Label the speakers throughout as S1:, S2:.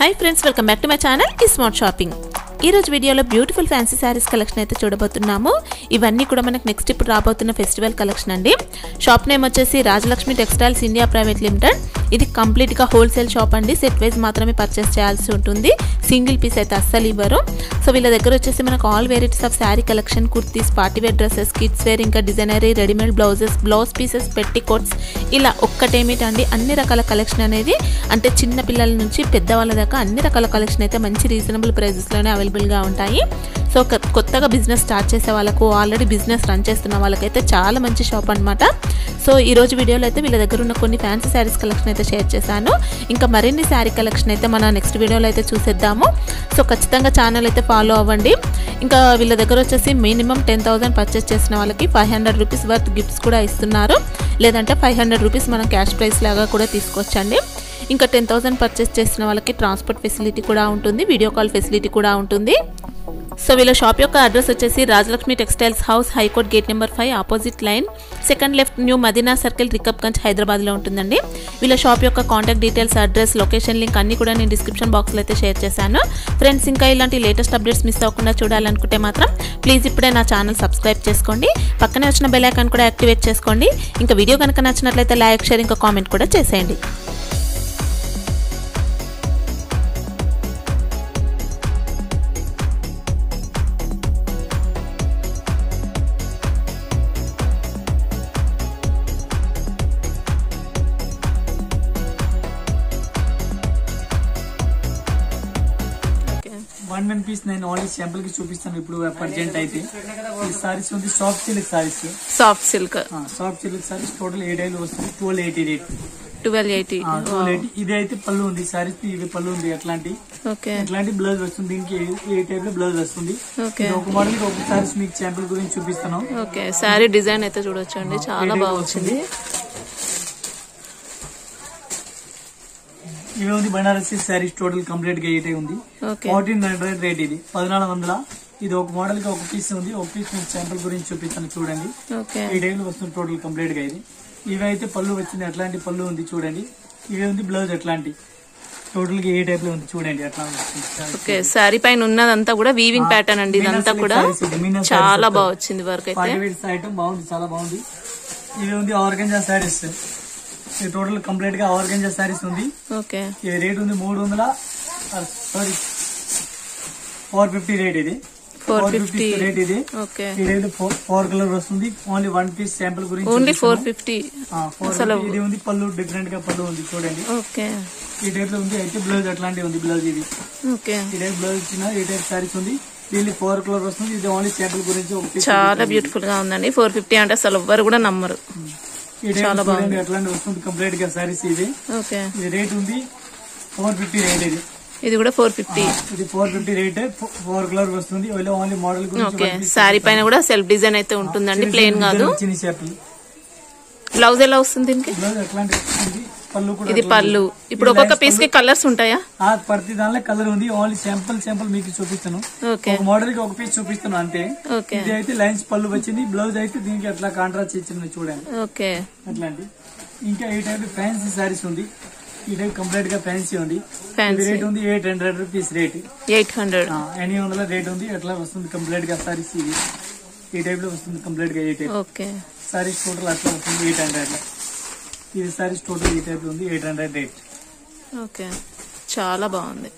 S1: High friends welcome back to my channel smart shopping. ఈ రోజు వీడియోలో బ్యూటిఫుల్ ఫ్యాన్సీ సారీస్ కలెక్షన్ అయితే చూడబోతున్నాము। ఇవన్నీ కూడా మనకు నెక్స్ట్ ఇప్పుడు రాబోతున్న ఫెస్టివల్ కలెక్షన్ అండి। షాప్ నేమ్ వచ్చేసి Rajalakshmi textiles India private limited. ఇది కంప్లీట్ గా హోల్సేల్ షాప్ అండి। సెట్ వైస్ మాత్రమే పర్చేస్ చేయాల్సి ఉంటుంది, సింగిల్ పీస్ అయితే అస్సలు ఇవ్వరు। సో వీళ్ళ దగ్గర వచ్చేసి మనకు all varieties of sari collection, kurtis, party wear dresses, kids wear, ఇంకా డిజైనరీ, readymade blouses, blouse pieces, petticoats, ఇలా ఒక్కటేమిటండి అన్ని రకాల కలెక్షన్ అనేది, అంటే చిన్న పిల్లల నుంచి పెద్దవాళ్ళ దాకా అన్ని రకాల కలెక్షన్ అయితే మంచి రీజనబుల్ ప్రైజెస్ లోనే అవైలబుల్ గా ఉంటాయి। సో కొత్తగా బిజినెస్ స్టార్ట్ చేసే వాళ్ళకు, ఆల్రెడీ బిజినెస్ రన్ చేస్తున్న వాళ్ళకైతే చాలా మంచి షాప్ అన్నమాట। సో ఈ రోజు వీడియోలో అయితే వీళ్ళ దగ్గర ఉన్న కొన్ని ఫ్యాన్సీ శారీస్ కలెక్షన్ అయితే షేర్ చేశాను। ఇంకా మరిన్ని శారీ కలెక్షన్ అయితే మన నెక్స్ట్ వీడియోలో అయితే చూసేద్దాము। సో ఖచ్చితంగా ఛానల్ అయితే ఫాలో అవ్వండి। ఇంకా వీళ్ళ దగ్గర వచ్చేసి మినిమం 10,000 పర్చేస్ చేసిన వాళ్ళకి 500 రూపీస్ వర్త్ గిఫ్ట్స్ కూడా ఇస్తున్నారు, లేదంటే 500 రూపీస్ మనం క్యాష్ ప్రైస్ లాగా కూడా తీసుకోవచ్చండి। ఇంకా 10,000 పర్చేస్ చేసిన వాళ్ళకి ట్రాన్స్పోర్ట్ ఫెసిలిటీ కూడా ఉంటుంది, వీడియో కాల్ ఫెసిలిటీ కూడా ఉంటుంది। సో వీళ్ళ షాప్ యొక్క అడ్రస్ వచ్చేసి Rajalakshmi textiles house, high court gate number 5, opposite line, second left, new Madina circle, Rikabganj, హైదరాబాద్లో ఉంటుందండి। వీళ్ళ షాప్ యొక్క contact details, address, location link అన్ని కూడా నేను డిస్క్రిప్షన్ బాక్స్లో అయితే షేర్ చేశాను। ఫ్రెండ్స్ ఇంకా ఇలాంటి లేటెస్ట్ అప్డేట్స్ మిస్ అవ్వకుండా చూడాలనుకుంటే మాత్రం ప్లీజ్ ఇప్పుడే నా ఛానల్ సబ్స్క్రైబ్ చేసుకోండి, పక్కనే వచ్చిన బెల్ ఐకాన్ కూడా యాక్టివేట్ చేసుకోండి। ఇంకా వీడియో కనుక నచ్చినట్లయితే లైక్, షేర్, ఇంకా కామెంట్ కూడా చేసేయండి।
S2: వన్ పీస్ నేను ఓన్లీ శాంపుల్ కి చూపిస్తాను ఇప్పుడు ప్రజెంట్ అయితే। ఈ సారీస్ ఉంది soft silk saris,
S1: soft silk
S2: saris total 8 వస్తుంది, 1280 రేట్,
S1: 1280।
S2: ఇది అయితే పళ్ళు ఉంది సారీస్, ఇది పళ్ళు ఉంది, ఎట్లాంటి బ్లౌజ్ వస్తుంది, దీనికి ఏ టైప్ లో బ్లౌజ్ వస్తుంది। ఒక మోడల్ కి ఒక సారీస్ మీకు శాంపుల్ గురించి చూపిస్తాను।
S1: సారీ డిజైన్ అయితే చూడొచ్చు అండి, చాలా బాగా వచ్చింది।
S2: ఇవి ఉంది బనారసి సారీస్ టోటల్ కంప్లీట్ గా అయితే ఉంది, 1400 రేట్, ఇది 1400। ఇది ఒక మోడల్ కి ఒక పీస్ ఉంది, ఒక పీస్ మీకు శాంపుల్ గురించి చూపిస్తాను చూడండి। ఈ టైప్ లో వస్తుంది టోటల్ కంప్లీట్ గా ఇది। ఇవి అయితే పళ్ళు వచ్చింది, అట్లాంటి పళ్ళు ఉంది చూడండి। ఇవి ఉంది బ్లౌజ్ అట్లాంటి టోటల్ గా ఏ టైప్ లో ఉంది చూడండి, అట్లా
S1: ఓకే। సారీ పైన ఉన్నదంతా కూడా వీవింగ్ ప్యాటర్న్ అండి, ఇదంతా కూడా చాలా బాగా వచ్చింది వర్క్ అయితే,
S2: ఐటమ్ బాగుంది, చాలా బాగుంది। ఇవి ఉంది ఆర్గంజా సారీస్, టోటల్ కంప్లీట్ గా ఆర్గంజా సారీస్ ఉంది। ఇది రేట్ ఉంది 450 రేట్, ఇది 450 రేట్, ఇది 4 కలర్ వస్తుంది, ఓన్లీ 1 పీస్ శాంపుల్ గురించి
S1: ఓన్లీ 450।
S2: ఇది ఉంది పళ్ళు, డిఫరెంట్ గా పళ్ళు ఉంది చూడండి, ఈ టైప్ లో ఉంది। అయితే బ్లౌజ్ అట్లాంటివి ఉంది, బ్లౌజ్ ఇది ఈ టైప్ బ్లౌజ్ ఇచ్చిన, ఈ టైప్ సారీస్ ఉంది, దీనికి 4 కలర్ వస్తుంది, ఇది ఓన్లీ శాంపుల్ గురించి
S1: చాలా బ్యూటిఫుల్ గా ఉందండి। 450 అంటే అసలు ఎవ్వరు కూడా నమ్మరు,
S2: చాలా బాగుంది, అట్లాంటి వస్తుంది కంప్లీట్ గా సారీస్। ఇది రేట్ ఉంది 450 రేట్,
S1: ఇది కూడా 450,
S2: ఇది 450 రేట్, 4 కలర్ వస్తుంది, ఓన్లీ మోడల్ గురించి।
S1: సారీ పైన కూడా సెల్ఫ్ డిజైన్ అయితే ఉంటుందండి, ప్లెయిన్ కాదు। బ్లౌజ్ ఎలా వస్తుంది దీనికి?
S2: బ్లౌజ్ అట్లాంటి
S1: ఇది పళ్ళు। ఇప్పుడు ఒక్కొక్క పీస్ కి కలర్స్ ఉంటాయా?
S2: ప్రతి దానిలో కలర్ ఉంది, ఓన్లీ శాంపుల్ మీకు చూపిస్తాను, ఒక మోడల్ కి ఒక పీస్ చూపిస్తాను అంతే। ఇది అయితే లైన్స్ పళ్ళు వచ్చింది, బ్లౌజ్ అయితే దీనికి అట్లా కాంట్రాస్ట్ ఇచ్చింది చూడండి, అట్లాంటి। ఇంకా ఈ టైప్ ఫ్యాన్సీ సారీస్ ఉంది, ఈ టైప్ కంప్లీట్ గా ఫ్యాన్సీ ఉంది, రేట్ ఉంది 800 రూపీస్ రేట్, 800 రేట్ ఉంది, ఎట్లా వస్తుంది కంప్లీట్ గా సారీస్, ఇది ఈ టైప్ లో వస్తుంది కంప్లీట్ గా 8 సారీస్ టోటల్ అట్లా వస్తుంది 800। ఇది సారీస్ టోటల్ ఈ టైప్ లో ఉంది 800 రేట్,
S1: చాలా బాగుంది।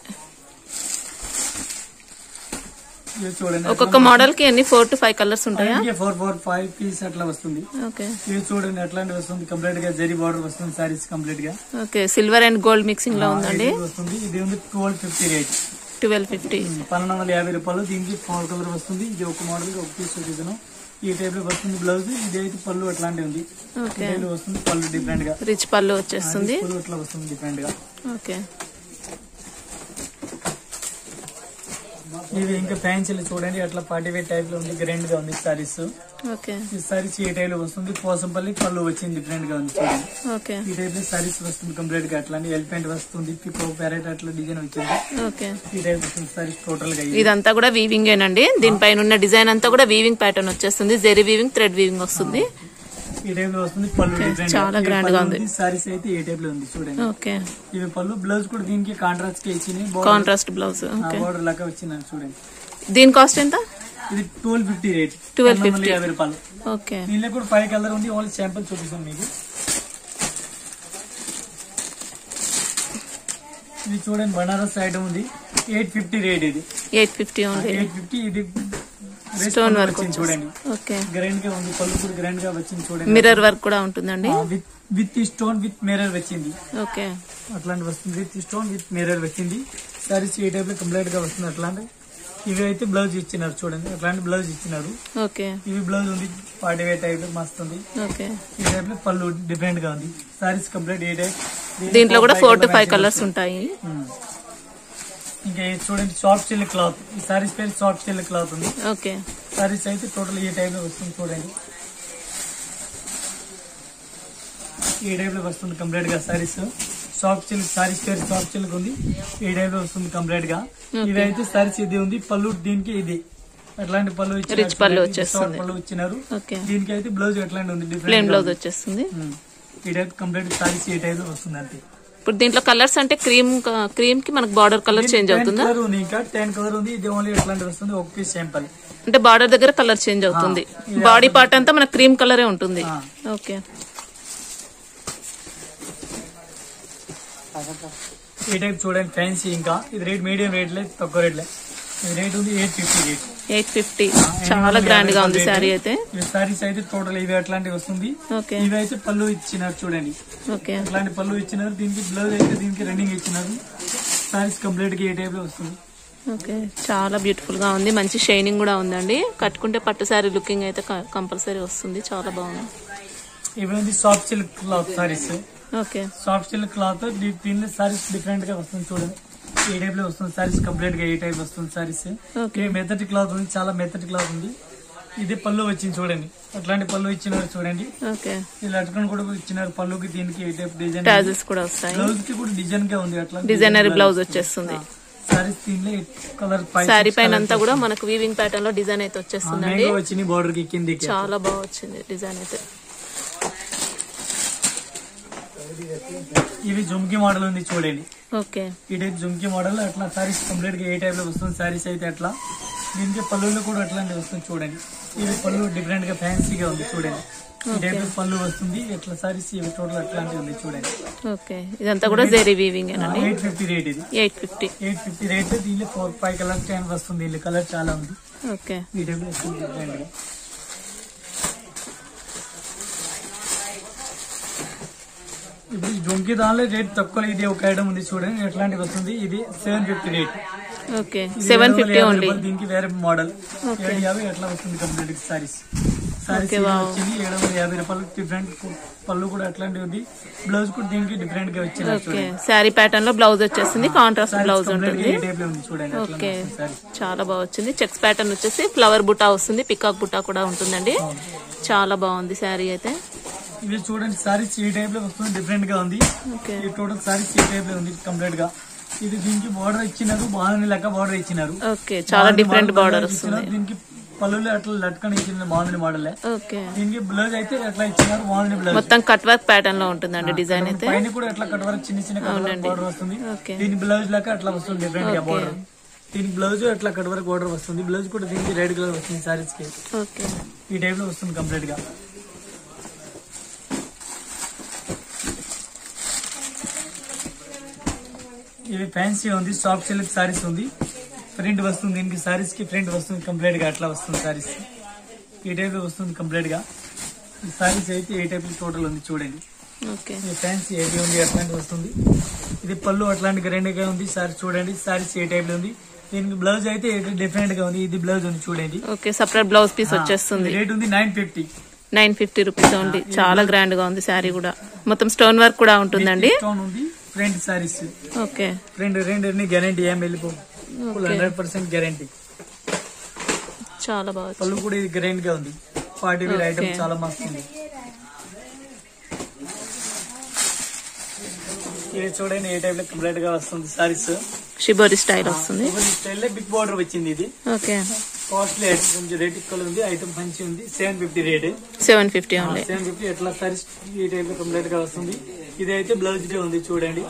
S2: చూడండి
S1: ఒక్కొక్క మోడల్ కి ఎన్ని 4 to 5 కలర్స్ ఉంటాయా?
S2: 4-5 పీస్ అట్లా వస్తుంది। ఇది చూడండి అట్లాంటి వస్తుంది, కంప్లీట్ గా జరీ బార్డర్ వస్తుంది సారీస్ కంప్లీట్ గా,
S1: సిల్వర్ అండ్ గోల్డ్ మిక్సింగ్ లో ఉందండి,
S2: వస్తుంది। ఇది ఉంది 1250 రేట్,
S1: 1250,
S2: 1250 రూపాయలు। దీనికి 4 కలర్ వస్తుంది, ఇది ఒక మోడల్ కి ఒక పీస్ చూపిస్తాను, ఈ టైప్ లో వస్తుంది బ్లౌజ్, ఇది అయితే పళ్ళు అట్లాంటి ఉంది, వస్తుంది పళ్ళు డిఫరెంట్ గా,
S1: రిచ్ పళ్ళు వచ్చేస్తుంది,
S2: పళ్ళు అట్లా వస్తుంది డిఫరెంట్ గా। ఇవి ఇంకా ఫ్యాన్సీలు చూడండి, అట్లా పార్టీ వేర్ టైప్ లో ఉంది, గ్రాండ్ గా ఉంది సారీస్। ఈ సారీస్ ఈ టైప్ లో వస్తుంది, పోసంపల్లి పళ్ళు వచ్చింది, డిఫరెంట్ గా ఉంది చూడండి, ఈ టైప్ లో సారీస్ వస్తుంది కంప్లీట్ గా, అట్లా ఎలిఫెంట్ వస్తుంది, పికో ప్యారెట్ అట్లా డిజైన్ వచ్చింది, ఈ టైప్ వస్తుంది సారీస్ టోటల్ గా।
S1: ఇదంతా కూడా వీవింగ్ ఏనండి, దీనిపైన ఉన్న డిజైన్ అంతా కూడా వీవింగ్ ప్యాటర్న్ వచ్చేస్తుంది, జెరీ వీవింగ్, థ్రెడ్ వీవింగ్ వస్తుంది।
S2: ఈ టైప్ లో వస్తుంది. పళ్ళు
S1: చాలా గ్రాండ్ గా ఉంది.
S2: సారీస్ అయితే ఏ టైప్ లో ఉంది చూడండి.
S1: ఓకే,
S2: ఇవి పళ్ళు. బ్లౌజ్ కూడా దీనికి కాంట్రాస్ట్ కి ఇచ్చింది.
S1: కాంట్రాస్ట్ బ్లౌజ్
S2: బోర్డర్ లాగా వచ్చింది చూడండి.
S1: దీని కాస్ట్ ఎంత?
S2: ఇది 1250 రేట్.
S1: 1250
S2: రూపాయలు.
S1: ఓకే,
S2: దీనిలో కూడా 5 కలర్ ఉంది. ఓన్లీ శాంపుల్ చూపిస్తాను మీకు. ఇది చూడండి బనారస్ ఐటమ్ ఉంది. 850 రేట్. ఇది
S1: 850 ఉంది.
S2: 850. ఇది
S1: స్టోన్ వర్క్
S2: చూడండి.
S1: ఓకే,
S2: గ్రాండ్ గా ఉంది. పళ్ళు కూడా గ్రాండ్ గా వచ్చింది చూడండి.
S1: మిర్రర్ వర్క్ కూడా ఉంటుందండి.
S2: విత్ స్టోన్ విత్ మిర్రర్ వచ్చింది.
S1: ఓకే,
S2: అట్లాంటి వస్తుంది. విత్ స్టోన్ విత్ మిర్రర్ వచ్చింది. సారీస్ ఈ టైప్ లో కంప్లీట్ గా వస్తుంది. అట్లాంటి ఇవి అయితే బ్లౌజ్ ఇచ్చినారు చూడండి. అట్లాంటి బ్లౌజ్ ఇచ్చినారు.
S1: ఓకే,
S2: ఇవి బ్లౌజ్ ఉంది. 40 టైప్ మస్తు ఉంది.
S1: ఓకే,
S2: ఈ టైప్ లో పళ్ళు డిఫరెంట్ గా ఉంది. సారీస్ కంప్లీట్ ఏ టైప్.
S1: దీంట్లో కూడా 4 to 5 కలర్స్ ఉంటాయి.
S2: ఇంకా చూడండి సాఫ్ట్ సిల్క్ క్లాత్. ఈ సారీస్ పేరు సాఫ్ట్ సిల్క్ క్లాత్ ఉంది.
S1: ఓకే,
S2: సారీస్ అయితే టోటల్ ఈ టైప్ లో వస్తుంది చూడండి. ఈ టైప్ లో వస్తుంది కంప్లీట్ గా సారీస్. సాఫ్ట్ సిల్క్ సారీస్ పేరు సాఫ్ట్ సిల్క్ ఉంది. ఈ టైప్ లో వస్తుంది కంప్లీట్ గా. ఇవి అయితే సారీస్ ఇది ఉంది. పళ్ళు దీనికి ఇది అట్లాంటి పళ్ళు
S1: రిచ్ పళ్ళు వచ్చేస్తుంది.
S2: పళ్ళు ఇచ్చినారు.
S1: ఓకే,
S2: దీనికి అయితే బ్లౌజ్ ఎట్లాంటి ఉంది.
S1: ప్లెయిన్ బ్లౌజ్ వచ్చేస్తుంది.
S2: ఈ టైప్ కంప్లీట్ సారీస్ ఈ టైప్ లో వస్తుంది అంతే.
S1: ఇప్పుడు దీంట్లో కలర్స్ అంటే క్రీమ్ కి మనకు బార్డర్ కలర్ చేంజ్ అవుతుందా?
S2: ఇంకా 10 కలర్ ఉంది. ఇది ఓన్లీ ఎట్లాంటి వస్తుంది. ఒక పీస్ శాంపుల్.
S1: అంటే బార్డర్ దగ్గర కలర్ చేంజ్ అవుతుంది. బాడీ పార్ట్ అంతా మనకు క్రీమ్ కలరే ఉంటుంది. ఓకే,
S2: ఈ టైప్ చూడండి ఫ్యాన్సీ. ఇంకా ఇది రేట్ మీడియం రేట్ లేదు, తక్కువ రేట్ లేదు. ఇది రేట్ ఉంది 850 రేట్.
S1: 850 చాలా గ్రాండ్ గా ఉంది సారీ అయితే.
S2: సారీస్ అయితే టోటల్ ఇవి అట్లాంటివి వస్తుంది. ఇవి అయితే పళ్ళు ఇచ్చినారు చూడండి.
S1: ఓకే,
S2: అట్లాంటి పళ్ళు ఇచ్చినారు. దీనికి బ్లౌజ్ అయితే దీనికి రన్నింగ్ ఇచ్చినారు. సారీస్ కంప్లీట్ గా ఏ టైప్ లో వస్తుంది.
S1: ఓకే, చాలా బ్యూటిఫుల్ గా ఉంది. మంచి షైనింగ్ కూడా ఉందండి. కట్టుకుంటే పట్టు సారీ లుకింగ్ అయితే కంపల్సరీ వస్తుంది. చాలా బాగుంది.
S2: ఇవి ఉంది soft silk cloth saris.
S1: Okay,
S2: soft silk cloth. దీనిలో సారీస్ డిఫరెంట్ గా వస్తుంది చూడండి. ఈ టైప్ లో వస్తుంది సారీస్ కంప్లీట్ గా. ఈ టైప్ వస్తుంది సారీస్. మెత్తటి క్లాత్ ఉంది. చాలా మెత్తటి క్లాత్ ఉంది. ఇది పళ్ళు వచ్చింది చూడండి. అట్లాంటి పళ్ళు ఇచ్చినారు చూడండి. ఇలా అటుకొని కూడా ఇచ్చినారు పళ్ళుకి. దీనికి ఈ టైప్ డిజైన్
S1: కూడా వస్తాయి.
S2: బ్లౌజ్ కి కూడా డిజైన్ గా ఉంది. అట్లా
S1: డిజైనర్ బ్లౌజ్ వచ్చేస్తుంది.
S2: సారీస్ దీనిలో కలర్
S1: సారీ పైన అంతా కూడా మనకు వీవింగ్ ప్యాటర్న్ లో డిజైన్ అయితే వచ్చేస్తుంది.
S2: వచ్చింది బోర్డర్ కి కింద
S1: చాలా బాగా వచ్చింది డిజైన్ అయితే.
S2: ఇవి జుమ్కీ మోడల్ ఉంది చూడండి.
S1: ఓకే,
S2: ఈ టైప్ జుమ్కీ మోడల్. అట్లా సారీస్ కంప్లీట్ గా ఏ టైప్ లో వస్తుంది. సారీస్ అయితే అట్లా. దీనికి పళ్ళులో కూడా అట్లాంటివి వస్తుంది చూడండి. ఇది పళ్ళు డిఫరెంట్ గా ఫ్యాన్సీగా ఉంది చూడండి. ఈ టైప్ లో పళ్ళు వస్తుంది. ఎట్లా సారీస్ ఇవి టోటల్ అట్లాంటివి ఉంది చూడండి.
S1: ఓకే, ఇదంతా కూడా జెరీ వీవింగ్.
S2: 850 రేట్. ఇది
S1: 850
S2: రేట్. దీనిలో 4-5 కలర్ టైం వస్తుంది. దీనిలో కలర్ చాలా ఉంది.
S1: ఓకే,
S2: ఈ టైప్ లో వస్తుంది డిఫరెంట్ గా. ఇప్పుడు జుమ్కీ దానిలో రేట్ తక్కువ. ఇది ఒక ఐటమ్ ఉంది చూడండి. ఎట్లాంటివి వస్తుంది. ఇది 750 రేట్.
S1: Okay, 750 only.
S2: దీనికి వేరే మోడల్ 750 ఎట్లా వస్తుంది కంప్లీట్ సారీస్. సారీస్ వచ్చింది 750 రూపాయలు. డిఫరెంట్ పళ్ళు కూడా అట్లాంటివి ఉంది. బ్లౌజ్ కూడా దీనికి డిఫరెంట్ గా వచ్చింది.
S1: శారీ ప్యాటర్న్ లో బ్లౌజ్ వచ్చేసింది. కాంట్రాస్ట్ బ్లౌజ్ ఉంటుంది.
S2: చూడండి.
S1: ఓకే, చాలా బాగా వచ్చింది. చెక్స్ ప్యాటర్న్ వచ్చేసి ఫ్లవర్ బుటా వస్తుంది. పికాక్ బుటా కూడా ఉంటుందండి. చాలా బాగుంది శారీ అయితే.
S2: ఇవి చూడండి సారీస్ ఈ టైప్ లో వస్తుంది. డిఫరెంట్ గా ఉంది. ఈ టోటల్ సారీస్ ఈ టైప్ లో ఉంది కంప్లీట్ గా. ఇది దీనికి బార్డర్ ఇచ్చినారు. బాగుంది లెక్క బార్డర్ ఇచ్చినారు.
S1: ఓకే, చాలా డిఫరెంట్ బార్డర్ వస్తుంది.
S2: దీనికి పళ్ళు అట్లా లట్కని ఇచ్చిన బాగుంది మోడల్. దీనికి బ్లౌజ్ అయితే ఎట్లా ఇచ్చినారు. బాగుంది బ్లౌజ్.
S1: మొత్తం కట్ వర్క్ ప్యాటర్న్ లో ఉంటుందండి డిజైన్ అయితే.
S2: పైన కూడా ఎట్లా కట్ వర్క్ చిన్న చిన్న బార్డర్ వస్తుంది. దీని బ్లౌజ్ లెక్క అట్లా వస్తుంది డిఫరెంట్ గా బార్డర్. దీనికి బ్లౌజ్ అట్లా కట్ వర్క్ బార్డర్ వస్తుంది. బ్లౌజ్ కూడా దీనికి రెడ్ కలర్ వస్తుంది సారీస్ కి. ఈ టైప్ లో వస్తుంది కంప్లీట్ గా. ఇవి ఫ్యాన్సీ ఉంది. సాఫ్ట్ సిల్క్ సారీస్ ఉంది. ప్రింట్ వస్తుంది. దీనికి సారీస్ కి ప్రింట్ వస్తుంది కంప్లీట్ గా. అట్లా వస్తుంది సారీస్. ఈ టైప్ లో వస్తుంది కంప్లీట్ గా. ఈ సారీస్ అయితే ఏ టైప్ టోటల్ ఉంది చూడండి. ఫ్యాన్సీ ఏది ఉంది అట్లాంటి వస్తుంది. ఇది పళ్ళు అట్లాంటి గ్రాండ్ గా ఉంది. సారీ చూడండి. సారీస్ ఏ టైప్ లో ఉంది. దీనికి బ్లౌజ్ అయితే డిఫరెంట్ గా ఉంది. ఇది బ్లౌజ్ ఉంది చూడండి.
S1: ఓకే, సెపరేట్ బ్లౌజ్ పీస్ వచ్చేస్తుంది.
S2: రేట్ ఉంది
S1: 950 రూపీస్ ఓన్లీ. చాలా గ్రాండ్ గా ఉంది శారీ కూడా. మొత్తం స్టోన్ వర్క్ కూడా ఉంటుందండి.
S2: స్టోన్ ఉంది. Front saris.
S1: Okay,
S2: front guarantee. ఏం వెళ్ళిపో 100% గ్యారంటీ.
S1: చాలా బాగా.
S2: పళ్ళు కూడా ఇది గ్రాండ్ గా ఉంది. 40 వేర్ ఐటమ్ చాలా మస్తు ఉంది. ఇది చూడండి ఏ టైప్ లో కంప్లీట్ గా వస్తుంది సారీస్.
S1: షిబోరి స్టైల్ వస్తుంది.
S2: స్టైల్ బిగ్ బార్డర్ వచ్చింది. ఇది
S1: ఓకే,
S2: కాస్ట్లీ ఐటమ్, కొంచెం రేట్ ఎక్కువ ఉంది. ఐటమ్ మంచి ఉంది. 750 రేట్.
S1: 750 ఓన్లీ.
S2: 750 ఎట్లా సారీస్ ఈ టైప్ లో కంప్లీట్ గా వస్తుంది. ఇదైతే బ్లౌజ్ డే ఉంది చూడండి.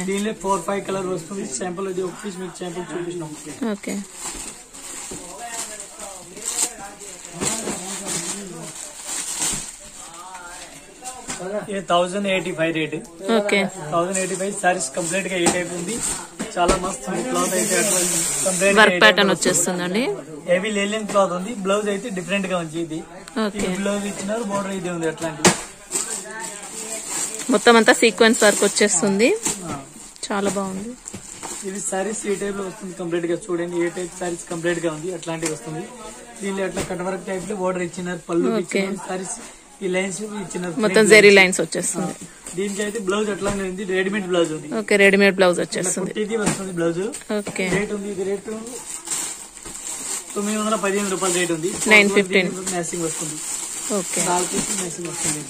S2: దీనిలో 4-5 కలర్ వస్తుంది. శాంపుల్ ఇది ఒక పీస్ మీకు శాంపుల్ చూపిస్తున్నాం.
S1: ఓకే,
S2: ये 1085 రేట్.
S1: ఓకే,
S2: 1085 సారీస్ కంప్లీట్ గా ఈ టైప్ ఉంది. చాలా మస్తు క్లాత్ అయితే
S1: వర్క్ ప్యాటర్న్ వచ్చేస్తుందండి.
S2: హెవీ లేలియన్ క్లాత్ ఉంది. బ్లౌజ్ అయితే డిఫరెంట్ గా ఉంది. ఇది బ్లౌజ్ ఇచ్చినారు, బోర్డర్ ఇది ఉంది. అట్లాంటిది
S1: మొత్తం అంతా సీక్వెన్స్ వర్క్ వచ్చేస్తుంది. చాలా బాగుంది.
S2: ఇది సారీస్ ఈ టైప్ లో వస్తుంది కంప్లీట్ గా. చూడండి ఏ టైప్ సారీస్ కంప్లీట్ గా ఉంది అట్లాంటివి వస్తుంది. దీనిలో అట్లా కట్ వర్క్ టైప్ లో బోర్డర్ ఇచ్చినారు, పళ్ళు సారీస్ ఈ లైన్స్ ఇచ్చినారు,
S1: మొత్తం జెరీ లైన్స్ వచ్చేస్తుంది.
S2: దీనికి అయితే బ్లౌజ్ అట్లానే ఉంది. రెడీమేడ్ బ్లౌజ్ ఉంది.
S1: ఓకే, రెడీమేడ్ బ్లౌజ్ వచ్చేస్తుంది.
S2: ఇది వస్తుంది బ్లౌజ్.
S1: ఓకే,
S2: రేట్ ఉంది. ఇది రేటు 915 రూపాయలు రేట్ ఉంది.
S1: 915
S2: మ్యాచింగ్ వస్తుంది.
S1: ఓకే,
S2: మ్యాచింగ్ వస్తుంది.